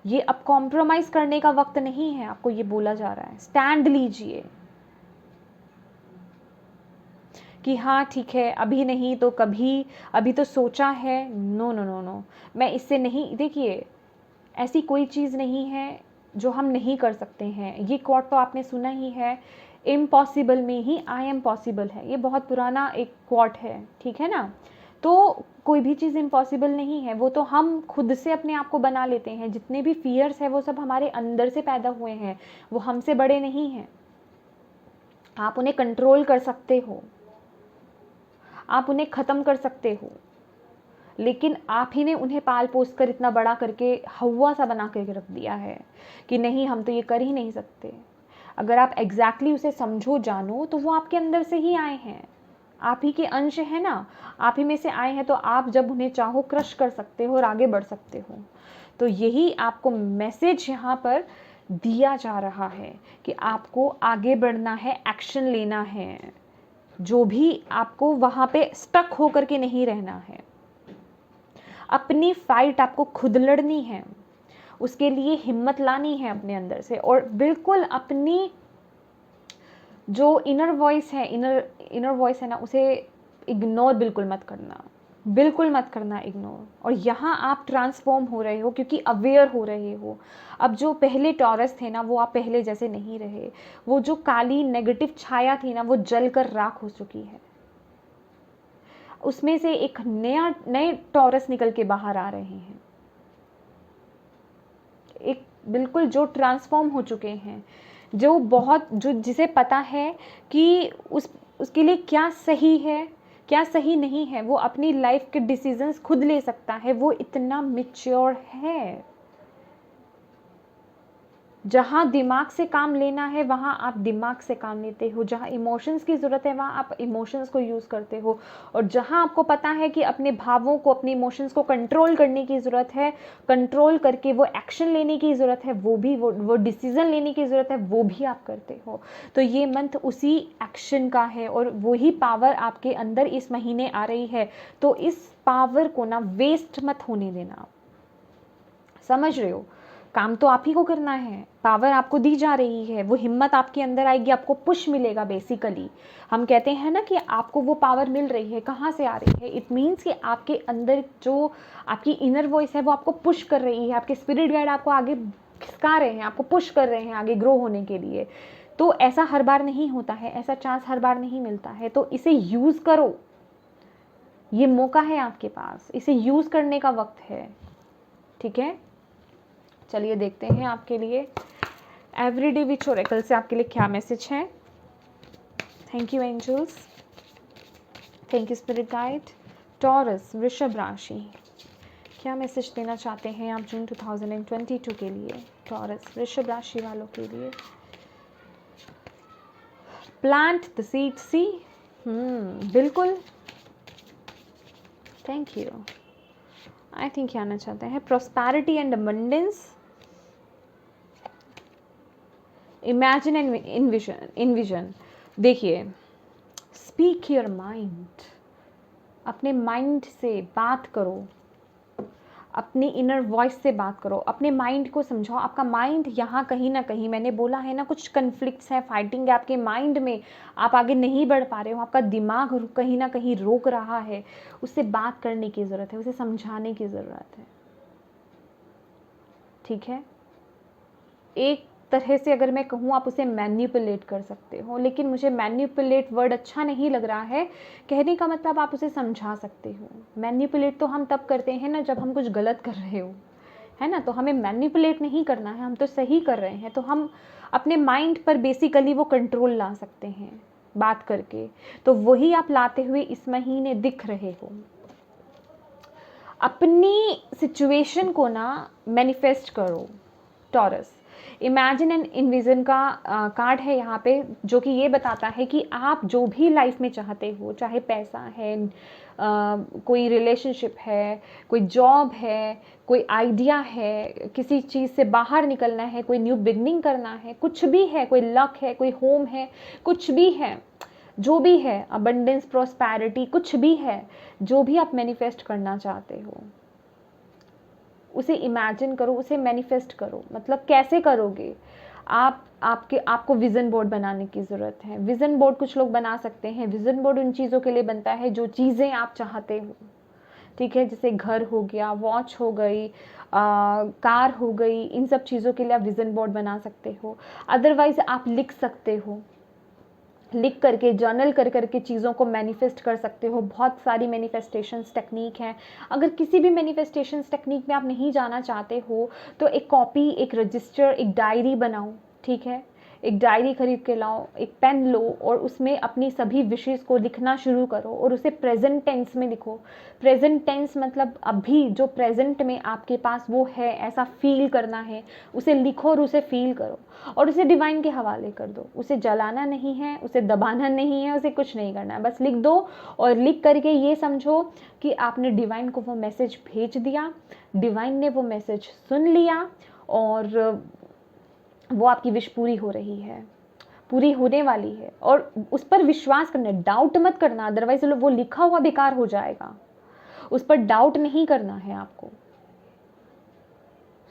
ये अब कॉम्प्रोमाइज़ करने का वक्त नहीं है। आपको ये बोला जा रहा है स्टैंड लीजिए कि हाँ ठीक है, अभी नहीं तो कभी, अभी तो सोचा है, नो नो नो नो, मैं इससे नहीं। देखिए ऐसी कोई चीज़ नहीं है जो हम नहीं कर सकते हैं। ये कोट तो आपने सुना ही है, इम्पॉसिबल में ही आई एम पॉसिबल है। ये बहुत पुराना एक कोट है, ठीक है ना। तो कोई भी चीज़ इम्पॉसिबल नहीं है, वो तो हम खुद से अपने आप को बना लेते हैं। जितने भी फियर्स हैं वो सब हमारे अंदर से पैदा हुए हैं, वो हमसे बड़े नहीं हैं। आप उन्हें कंट्रोल कर सकते हो, आप उन्हें ख़त्म कर सकते हो, लेकिन आप ही ने उन्हें पाल पोस कर इतना बड़ा करके हवा सा बना करके रख दिया है कि नहीं, हम तो ये कर ही नहीं सकते। अगर आप एग्जैक्टली उसे समझो, जानो, तो वो आपके अंदर से ही आए हैं, आप ही के अंश है ना, आप ही में से आए हैं। तो आप जब उन्हें चाहो क्रश कर सकते हो और आगे बढ़ सकते हो। तो यही आपको मैसेज यहाँ पर दिया जा रहा है कि आपको आगे बढ़ना है, एक्शन लेना है, जो भी आपको वहाँ पे स्टक होकर के नहीं रहना है। अपनी फाइट आपको खुद लड़नी है, उसके लिए हिम्मत लानी है अपने अंदर से, और बिल्कुल अपनी जो इनर वॉइस है ना, उसे इग्नोर बिल्कुल मत करना, बिल्कुल मत करना इग्नोर। और यहाँ आप ट्रांसफॉर्म हो रहे हो क्योंकि अवेयर हो रहे हो। अब जो पहले टॉरस थे ना, वो आप पहले जैसे नहीं रहे। वो जो काली नेगेटिव छाया थी ना, वो जल कर राख हो चुकी है। उसमें से एक नए टॉरस निकल के बाहर आ रहे हैं, एक बिल्कुल जो ट्रांसफॉर्म हो चुके हैं, जो जिसे पता है कि उसके लिए क्या सही है, क्या सही नहीं है। वो अपनी लाइफ के डिसीजंस खुद ले सकता है, वो इतना मैच्योर है। जहाँ दिमाग से काम लेना है वहाँ आप दिमाग से काम लेते हो, जहाँ इमोशंस की ज़रूरत है वहाँ आप इमोशंस को यूज़ करते हो, और जहाँ आपको पता है कि अपने भावों को, अपने इमोशंस को कंट्रोल करने की ज़रूरत है, कंट्रोल करके वो एक्शन लेने की ज़रूरत है, वो डिसीज़न लेने की ज़रूरत है, वो भी आप करते हो। तो ये मंथ उसी एक्शन का है, और वही पावर आपके अंदर इस महीने आ रही है। तो इस पावर को ना वेस्ट मत होने देना, समझ रहे हो? काम तो आप ही को करना है, पावर आपको दी जा रही है, वो हिम्मत आपके अंदर आएगी, आपको पुश मिलेगा। बेसिकली हम कहते हैं ना कि आपको वो पावर मिल रही है, कहाँ से आ रही है? इट मीन्स कि आपके अंदर जो आपकी इनर वॉइस है वो आपको पुश कर रही है, आपके स्पिरिट गाइड आपको आगे खिसका रहे हैं, आपको पुश कर रहे हैं आगे ग्रो होने के लिए। तो ऐसा हर बार नहीं होता है, ऐसा चांस हर बार नहीं मिलता है। तो इसे यूज़ करो, ये मौका है आपके पास, इसे यूज़ करने का वक्त है। ठीक है, चलिए देखते हैं आपके लिए एवरीडे विच ओरेकल से आपके लिए क्या मैसेज है। Thank you angels, thank you spirit guide. Taurus, वृषभ राशि, क्या मैसेज देना चाहते हैं आप जून 2022 के लिए? टॉरस, वृषभ राशि वालों के लिए। प्लांट द सीड, सी, बिल्कुल, थैंक यू। आई थिंक क्या आना चाहते हैं? Prosperity and abundance, imagine and इनविजन। देखिए, स्पीक योर माइंड, अपने माइंड से बात करो, अपनी इनर वॉइस से बात करो, अपने माइंड को समझाओ। आपका माइंड यहाँ कहीं ना कहीं, मैंने बोला है ना, कुछ कन्फ्लिक्ट्स है, फाइटिंग है आपके माइंड में, आप आगे नहीं बढ़ पा रहे हो, आपका दिमाग कहीं ना कहीं रोक रहा है। उससे बात करने की ज़रूरत है, उसे समझाने की ज़रूरत है। ठीक है, एक तरह से अगर मैं कहूँ, आप उसे मैनिपुलेट कर सकते हो, लेकिन मुझे मैनिपुलेट वर्ड अच्छा नहीं लग रहा है। कहने का मतलब आप उसे समझा सकते हो। मैनिपुलेट तो हम तब करते हैं ना जब हम कुछ गलत कर रहे हो, है ना? तो हमें मैनिपुलेट नहीं करना है, हम तो सही कर रहे हैं। तो हम अपने माइंड पर बेसिकली वो कंट्रोल ला सकते हैं बात करके। तो वही आप लाते हुए इस महीने दिख रहे हो। अपनी सिचुएशन को ना मैनिफेस्ट करो। टॉरस, इमेजिन एंड इनविजन का कार्ड है यहाँ पे, जो कि ये बताता है कि आप जो भी लाइफ में चाहते हो, चाहे पैसा है, कोई रिलेशनशिप है, कोई जॉब है, कोई आइडिया है, किसी चीज़ से बाहर निकलना है, कोई न्यू बिगनिंग करना है, कुछ भी है, कोई लक है, कोई होम है, कुछ भी है, जो भी है, अबंडेंस, प्रॉस्पेरिटी, कुछ भी है, जो भी आप मैनिफेस्ट करना चाहते हो, उसे इमेजिन करो, उसे मैनिफेस्ट करो। मतलब कैसे करोगे? आपको विज़न बोर्ड बनाने की ज़रूरत है। विज़न बोर्ड कुछ लोग बना सकते हैं। विज़न बोर्ड उन चीज़ों के लिए बनता है जो चीज़ें आप चाहते हो। ठीक है, जैसे घर हो गया, वॉच हो गई, कार हो गई, इन सब चीज़ों के लिए आप विज़न बोर्ड बना सकते हो। अदरवाइज़ आप लिख सकते हो, लिख करके, जर्नल कर करके चीज़ों को मैनिफेस्ट कर सकते हो। बहुत सारी मैनिफेस्टेशंस टेक्निक हैं। अगर किसी भी मैनिफेस्टेशंस टेक्निक में आप नहीं जाना चाहते हो तो एक कॉपी, एक रजिस्टर, एक डायरी बनाओ, ठीक है। एक डायरी खरीद के लाओ, एक पेन लो और उसमें अपनी सभी विशेज़ को लिखना शुरू करो और उसे प्रेजेंट टेंस में लिखो। प्रेजेंट टेंस मतलब अभी जो प्रेजेंट में आपके पास वो है, ऐसा फील करना है, उसे लिखो और उसे फील करो और उसे डिवाइन के हवाले कर दो। उसे जलाना नहीं है, उसे दबाना नहीं है, उसे कुछ नहीं करना है, बस लिख दो। और लिख करके ये समझो कि आपने डिवाइन को वो मैसेज भेज दिया, डिवाइन ने वो मैसेज सुन लिया और वो आपकी विश पूरी हो रही है, पूरी होने वाली है। और उस पर विश्वास करना, डाउट मत करना, अदरवाइज वो लिखा हुआ बेकार हो जाएगा। उस पर डाउट नहीं करना है आपको,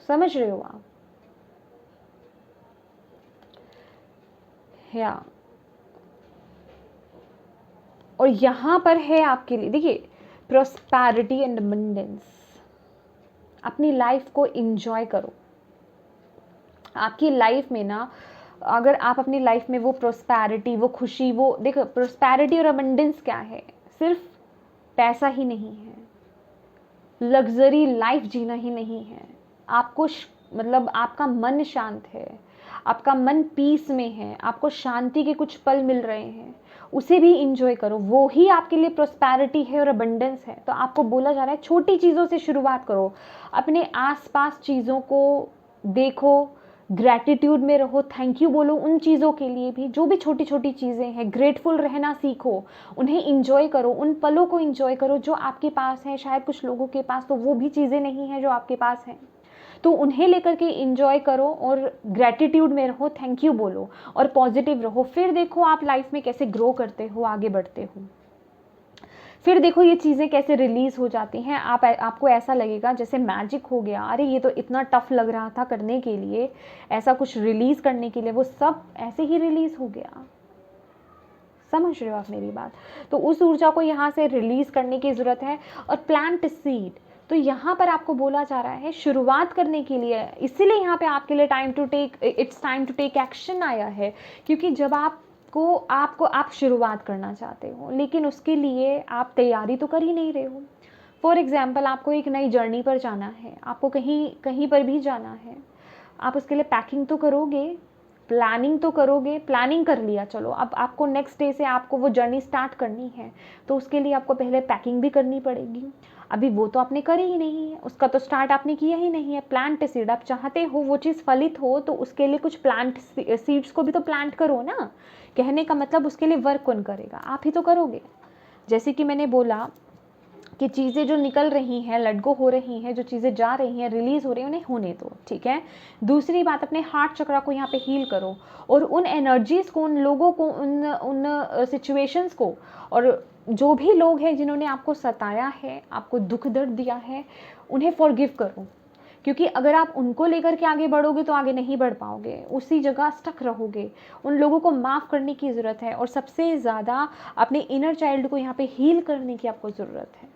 समझ रहे हो आप? या और यहां पर है आपके लिए, देखिए, प्रोस्पैरिटी एंड अबंडेंस। अपनी लाइफ को एंजॉय करो। आपकी लाइफ में ना, अगर आप अपनी लाइफ में वो प्रोस्पैरिटी, वो खुशी, वो देखो, प्रोस्पैरिटी और अबंडेंस क्या है? सिर्फ पैसा ही नहीं है, लग्जरी लाइफ जीना ही नहीं है। आपको मतलब आपका मन शांत है, आपका मन पीस में है, आपको शांति के कुछ पल मिल रहे हैं, उसे भी इंजॉय करो। वो ही आपके लिए प्रोस्पैरिटी है और अबंडेंस है। तो आपको बोला जा रहा है छोटी चीज़ों से शुरुआत करो, अपने आसपास चीज़ों को देखो, ग्रैटिट्यूड में रहो, थैंक यू बोलो उन चीज़ों के लिए भी, जो भी छोटी छोटी चीज़ें हैं, ग्रेटफुल रहना सीखो, उन्हें इंजॉय करो, उन पलों को इंजॉय करो जो आपके पास हैं। शायद कुछ लोगों के पास तो वो भी चीज़ें नहीं हैं जो आपके पास हैं, तो उन्हें लेकर के इंजॉय करो और ग्रैटिट्यूड में रहो, थैंक यू बोलो और पॉजिटिव रहो। फिर देखो आप लाइफ में कैसे ग्रो करते हो, आगे बढ़ते हो। फिर देखो ये चीज़ें कैसे रिलीज़ हो जाती हैं। आपको ऐसा लगेगा जैसे मैजिक हो गया, अरे ये तो इतना टफ लग रहा था करने के लिए, ऐसा कुछ रिलीज़ करने के लिए, वो सब ऐसे ही रिलीज़ हो गया। समझ रहे हो आप मेरी बात? तो उस ऊर्जा को यहाँ से रिलीज़ करने की ज़रूरत है। और प्लांट सीड, तो यहाँ पर आपको बोला जा रहा है शुरुआत करने के लिए, इसीलिए यहाँ पे आपके लिए it's time to take action आया है। क्योंकि जब आप शुरुआत करना चाहते हो, लेकिन उसके लिए आप तैयारी तो कर ही नहीं रहे हो। फॉर एग्जाम्पल, आपको एक नई जर्नी पर जाना है, आपको कहीं कहीं पर भी जाना है, आप उसके लिए पैकिंग तो करोगे, प्लानिंग तो करोगे। प्लानिंग कर लिया, चलो अब आपको नेक्स्ट डे से आपको वो जर्नी स्टार्ट करनी है, तो उसके लिए आपको पहले पैकिंग भी करनी पड़ेगी। अभी वो तो आपने करी ही नहीं है, उसका तो स्टार्ट आपने किया ही नहीं है। प्लांट सीड, आप चाहते हो वो चीज़ फलित हो, तो उसके लिए कुछ प्लांट सीड्स को भी तो प्लांट करो ना। कहने का मतलब उसके लिए वर्क कौन करेगा? आप ही तो करोगे। जैसे कि मैंने बोला कि चीज़ें जो निकल रही हैं, लेट गो हो रही हैं, जो चीज़ें जा रही हैं, रिलीज़ हो रही हैं, उन्हें होने दो, ठीक है। दूसरी बात, अपने हार्ट चक्रा को यहाँ पे हील करो और उन एनर्जीज़ को, उन लोगों को, उन सिचुएशंस को, और जो भी लोग हैं जिन्होंने आपको सताया है, आपको दुख दर्द दिया है, उन्हें फॉरगिव करो। क्योंकि अगर आप उनको लेकर के आगे बढ़ोगे तो आगे नहीं बढ़ पाओगे, उसी जगह स्टक रहोगे। उन लोगों को माफ़ करने की ज़रूरत है और सबसे ज़्यादा अपने इनर चाइल्ड को यहाँ पे हील करने की आपको ज़रूरत है।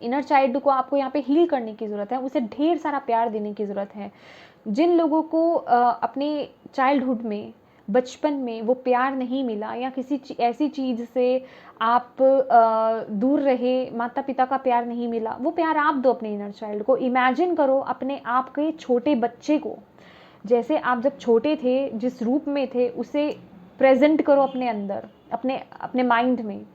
इनर चाइल्ड को आपको यहाँ पे हील करने की ज़रूरत है, उसे ढेर सारा प्यार देने की ज़रूरत है। जिन लोगों को अपने चाइल्डहुड में, बचपन में वो प्यार नहीं मिला, या किसी ऐसी चीज़ से आप दूर रहे, माता पिता का प्यार नहीं मिला, वो प्यार आप दो अपने इनर चाइल्ड को। इमेजिन करो अपने आप के छोटे बच्चे को, जैसे आप जब छोटे थे जिस रूप में थे, उसे प्रेजेंट करो अपने अंदर, अपने अपने माइंड में।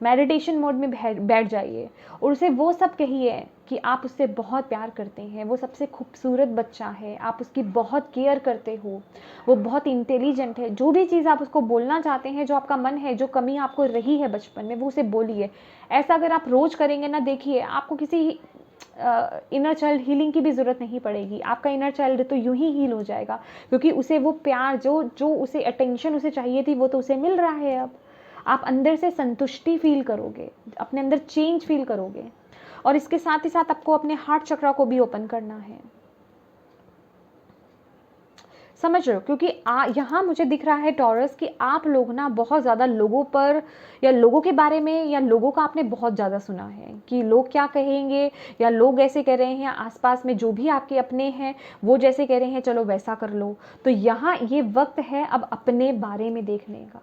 मेडिटेशन मोड में बैठ जाइए और उसे वो सब कहिए कि आप उससे बहुत प्यार करते हैं, वो सबसे खूबसूरत बच्चा है, आप उसकी बहुत केयर करते हो, वो बहुत इंटेलिजेंट है। जो भी चीज़ आप उसको बोलना चाहते हैं, जो आपका मन है, जो कमी आपको रही है बचपन में, वो उसे बोलिए। ऐसा अगर आप रोज़ करेंगे ना, देखिए आपको किसी इनर चाइल्ड हीलिंग की भी ज़रूरत नहीं पड़ेगी। आपका इनर चाइल्ड तो यूं ही हील हो जाएगा, क्योंकि उसे वो प्यार, जो जो उसे अटेंशन उसे चाहिए थी, वो तो उसे मिल रहा है। अब आप अंदर से संतुष्टि फील करोगे, अपने अंदर चेंज फील करोगे। और इसके साथ ही साथ आपको अपने हार्ट चक्रा को भी ओपन करना है। समझ रहे हो? क्योंकि यहाँ मुझे दिख रहा है टॉरस कि आप लोग ना बहुत ज़्यादा लोगों पर या लोगों के बारे में या लोगों का आपने बहुत ज़्यादा सुना है कि लोग क्या कहेंगे या लोग ऐसे कह रहे हैं या आसपास में जो भी आपके अपने हैं वो जैसे कह रहे हैं चलो वैसा कर लो। तो यहाँ ये वक्त है अब अपने बारे में देखने का,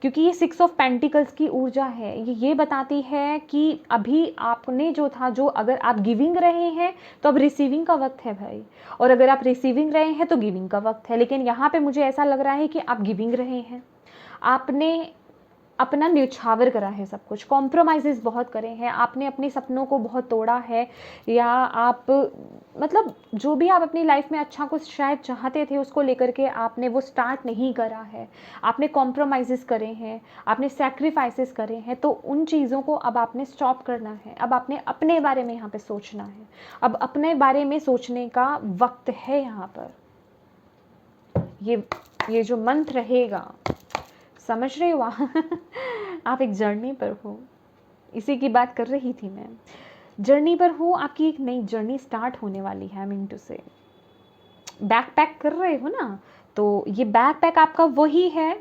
क्योंकि ये 6 ऑफ पेंटिकल्स की ऊर्जा है। ये बताती है कि अभी आपने जो था, जो अगर आप गिविंग रहे हैं तो अब रिसीविंग का वक्त है भाई, और अगर आप रिसीविंग रहे हैं तो गिविंग का वक्त है। लेकिन यहाँ पे मुझे ऐसा लग रहा है कि आप गिविंग रहे हैं, आपने अपना न्यौछावर करा है, सब कुछ कॉम्प्रोमाइज़ेस बहुत करे हैं, आपने अपने सपनों को बहुत तोड़ा है, या आप मतलब जो भी आप अपनी लाइफ में अच्छा कुछ शायद चाहते थे उसको लेकर के आपने वो स्टार्ट नहीं करा है, आपने कॉम्प्रोमाइज़ेस करे हैं, आपने सैक्रिफाइसेस करे हैं। तो उन चीज़ों को अब आपने स्टॉप करना है, अब आपने अपने बारे में यहाँ पे सोचना है, अब अपने बारे में सोचने का वक्त है यहाँ पर। ये जो मंथ रहेगा, समझ रहे हो आप एक जर्नी पर हो, इसी की बात कर रही थी मैं। जर्नी पर हो, आपकी एक नई जर्नी स्टार्ट होने वाली है। आई मीन टू से बैक पैक कर रहे हो ना, तो ये बैक पैक आपका वही है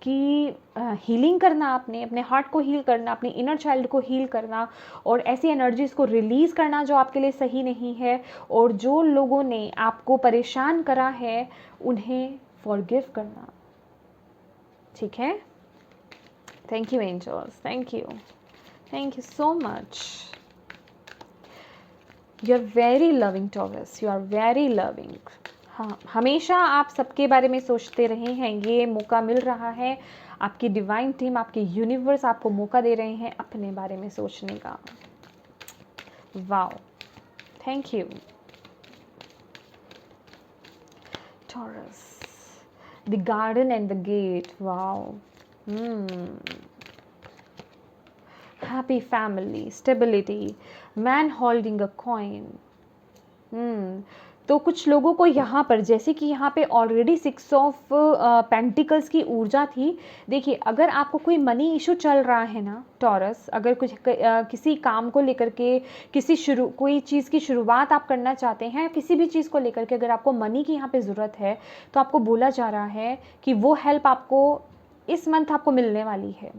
कि हीलिंग करना, आपने अपने हार्ट को हील करना, अपने इनर चाइल्ड को हील करना, और ऐसी एनर्जीज़ को रिलीज़ करना जो आपके लिए सही नहीं है, और जो लोगों ने आपको परेशान करा है उन्हें फॉरगिव करना। ठीक है? Thank you angels, thank you so much. You are very loving Taurus, you are very loving. हाँ, हमेशा आप सबके बारे में सोचते रहे हैं, ये मौका मिल रहा है। आपकी डिवाइन टीम, आपके यूनिवर्स आपको मौका दे रहे हैं अपने बारे में सोचने का। Wow, thank you taurus. The garden and the gate, wow. Happy family, stability, man holding a coin. तो कुछ लोगों को यहाँ पर, जैसे कि यहाँ पे ऑलरेडी 6 ऑफ पेंटिकल्स की ऊर्जा थी। देखिए, अगर आपको कोई मनी इशू चल रहा है ना टॉरस, अगर कुछ किसी काम को लेकर के कोई चीज़ की शुरुआत आप करना चाहते हैं, किसी भी चीज़ को लेकर के अगर आपको मनी की यहाँ पे ज़रूरत है, तो आपको बोला जा रहा है कि वो हेल्प आपको इस मंथ आपको मिलने वाली है।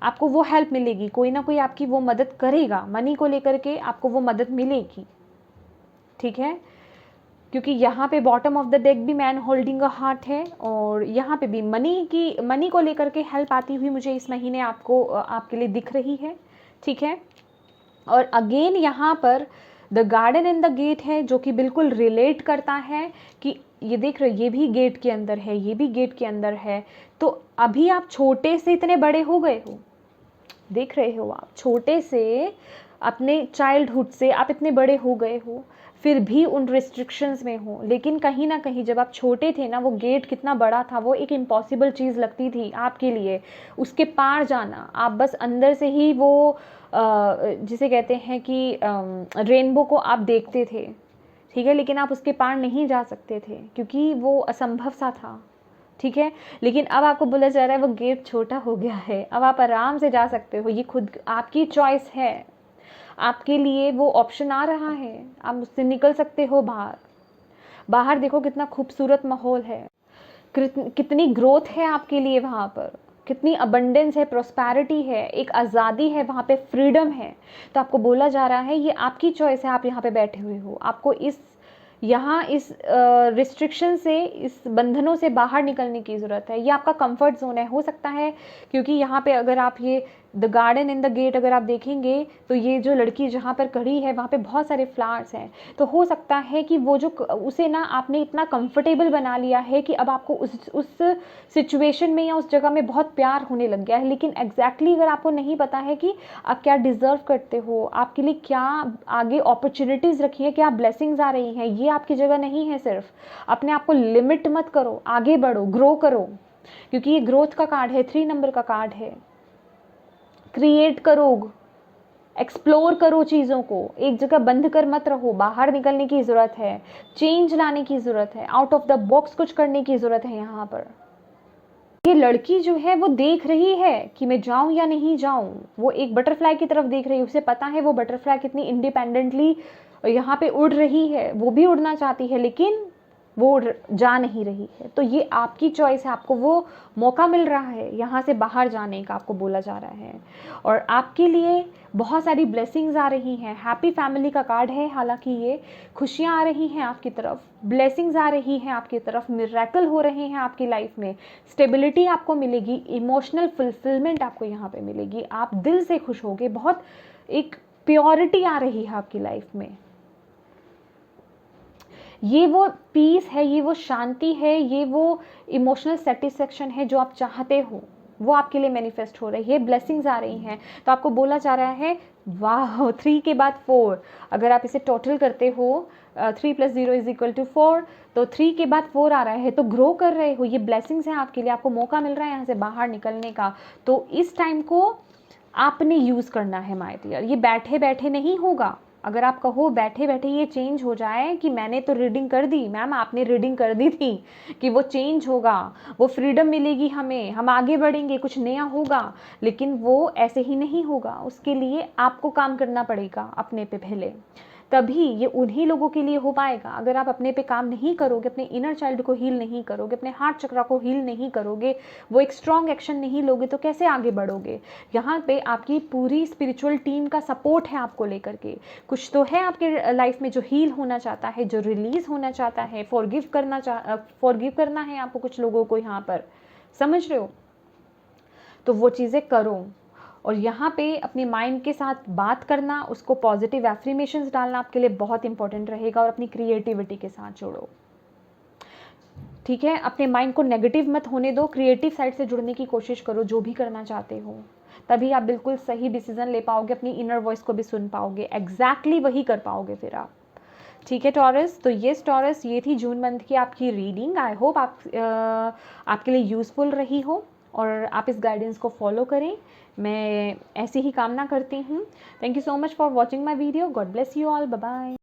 आपको वो हेल्प मिलेगी, कोई ना कोई आपकी वो मदद करेगा, मनी को लेकर के आपको वो मदद मिलेगी। ठीक है? क्योंकि यहाँ पे बॉटम ऑफ द डेक भी मैन होल्डिंग अ हार्ट है, और यहाँ पे भी मनी को लेकर के हेल्प आती हुई मुझे इस महीने आपके लिए दिख रही है। ठीक है? और अगेन यहाँ पर the garden and the gate है, जो कि बिल्कुल रिलेट करता है कि ये देख रहे, ये भी गेट के अंदर है, ये भी गेट के अंदर है। तो अभी आप छोटे से इतने बड़े हो गए हो, देख रहे हो, आप छोटे से अपने चाइल्डहुड से आप इतने बड़े हो गए हो, फिर भी उन रिस्ट्रिक्शंस में हो। लेकिन कहीं ना कहीं जब आप छोटे थे ना, वो गेट कितना बड़ा था, वो एक इम्पॉसिबल चीज़ लगती थी आपके लिए, उसके पार जाना। आप बस अंदर से ही वो जिसे कहते हैं कि रेनबो को आप देखते थे, ठीक है, लेकिन आप उसके पार नहीं जा सकते थे क्योंकि वो असंभव सा था। ठीक है? लेकिन अब आपको बोला जा रहा है वो गेट छोटा हो गया है, अब आप आराम से जा सकते हो। ये खुद आपकी चॉइस है, आपके लिए वो ऑप्शन आ रहा है, आप उससे निकल सकते हो बाहर। देखो कितना खूबसूरत माहौल है, कितनी ग्रोथ है आपके लिए वहाँ पर, कितनी अबंडेंस है, प्रोस्पैरिटी है, एक आज़ादी है वहाँ पे, फ्रीडम है। तो आपको बोला जा रहा है ये आपकी चॉइस है, आप यहाँ पे बैठे हुए हो, आपको इस रिस्ट्रिक्शन से, इस बंधनों से बाहर निकलने की ज़रूरत है। ये आपका कंफर्ट जोन है, हो सकता है, क्योंकि यहाँ पे अगर आप ये the garden in the gate अगर आप देखेंगे तो ये जो लड़की जहाँ पर खड़ी है वहाँ पे बहुत सारे फ्लावर्स हैं। तो हो सकता है कि वो जो उसे ना आपने इतना कंफर्टेबल बना लिया है कि अब आपको उस सिचुएशन में या उस जगह में बहुत प्यार होने लग गया है। लेकिन एग्जैक्टली अगर आपको नहीं पता है कि आप क्या डिज़र्व करते हो, आपके लिए क्या आगे अपॉर्चुनिटीज़ रखी है, क्या ब्लेसिंग्स आ रही हैं, ये आपकी जगह नहीं है। सिर्फ अपने आप को लिमिट मत करो, आगे बढ़ो, ग्रो करो, क्योंकि ये ग्रोथ का कार्ड है, 3 नंबर का कार्ड है। क्रिएट करो, एक्सप्लोर करो चीज़ों को, एक जगह बंद कर मत रहो, बाहर निकलने की ज़रूरत है, चेंज लाने की ज़रूरत है, आउट ऑफ द बॉक्स कुछ करने की ज़रूरत है। यहाँ पर ये लड़की जो है वो देख रही है कि मैं जाऊं या नहीं जाऊं, वो एक बटरफ्लाई की तरफ देख रही है, उसे पता है वो बटरफ्लाई कितनी इंडिपेंडेंटली यहाँ पे उड़ रही है, वो भी उड़ना चाहती है, लेकिन वो जा नहीं रही है। तो ये आपकी चॉइस है, आपको वो मौका मिल रहा है यहाँ से बाहर जाने का, आपको बोला जा रहा है। और आपके लिए बहुत सारी ब्लेसिंग्स आ रही हैं। हैप्पी फैमिली का कार्ड है, हालांकि ये खुशियाँ आ रही हैं आपकी तरफ, ब्लेसिंग्स आ रही हैं आपकी तरफ, मिरेकल हो रहे हैं आपकी लाइफ में, स्टेबिलिटी आपको मिलेगी, इमोशनल फुलफिलमेंट आपको यहाँ पे मिलेगी, आप दिल से खुश होगे, बहुत एक प्योरिटी आ रही है आपकी लाइफ में। ये वो पीस है, ये वो शांति है, ये वो इमोशनल सेटिस्फेक्शन है जो आप चाहते हो, वो आपके लिए मैनिफेस्ट हो रही है। ब्लेसिंग्स आ रही हैं। तो आपको बोला जा रहा है वाह, 3 के बाद 4, अगर आप इसे टोटल करते हो 3 + 0 = 4, तो 3 के बाद 4 आ रहा है, तो ग्रो कर रहे हो। ये ब्लेसिंग्स हैं आपके लिए, आपको मौका मिल रहा है यहाँ से बाहर निकलने का। तो इस टाइम को आपने यूज़ करना है माय डियर। ये बैठे बैठे नहीं होगा। अगर आप कहो बैठे बैठे ये चेंज हो जाए कि मैंने तो रीडिंग कर दी, मैम आपने रीडिंग कर दी थी कि वो चेंज होगा, वो फ्रीडम मिलेगी हमें, हम आगे बढ़ेंगे, कुछ नया होगा, लेकिन वो ऐसे ही नहीं होगा। उसके लिए आपको काम करना पड़ेगा अपने पे पहले, तभी ये उन्हीं लोगों के लिए हो पाएगा। अगर आप अपने पे काम नहीं करोगे, अपने इनर चाइल्ड को हील नहीं करोगे, अपने हार्ट चक्रा को हील नहीं करोगे, वो एक स्ट्रॉन्ग एक्शन नहीं लोगे, तो कैसे आगे बढ़ोगे। यहाँ पे आपकी पूरी स्पिरिचुअल टीम का सपोर्ट है आपको लेकर के। कुछ तो है आपके लाइफ में जो हील होना चाहता है, जो रिलीज होना चाहता है, फॉरगिव करना है आपको कुछ लोगों को यहाँ पर, समझ रहे हो। तो वो चीज़ें करो। और यहाँ पे अपने माइंड के साथ बात करना, उसको पॉजिटिव एफर्मेशंस डालना आपके लिए बहुत इंपॉर्टेंट रहेगा। और अपनी क्रिएटिविटी के साथ जोड़ो, ठीक है। अपने माइंड को नेगेटिव मत होने दो, क्रिएटिव साइड से जुड़ने की कोशिश करो जो भी करना चाहते हो, तभी आप बिल्कुल सही डिसीजन ले पाओगे, अपनी इनर वॉइस को भी सुन पाओगे, एग्जैक्टली वही कर पाओगे फिर आप, ठीक है टॉरस। तो ये टॉरस, ये थी जून मंथ की आपकी रीडिंग। आई होप आपके लिए यूज़फुल रही हो और आप इस गाइडेंस को फॉलो करें, मैं ऐसी ही कामना करती हूँ। Thank you so much for watching my video. God bless you all, bye bye.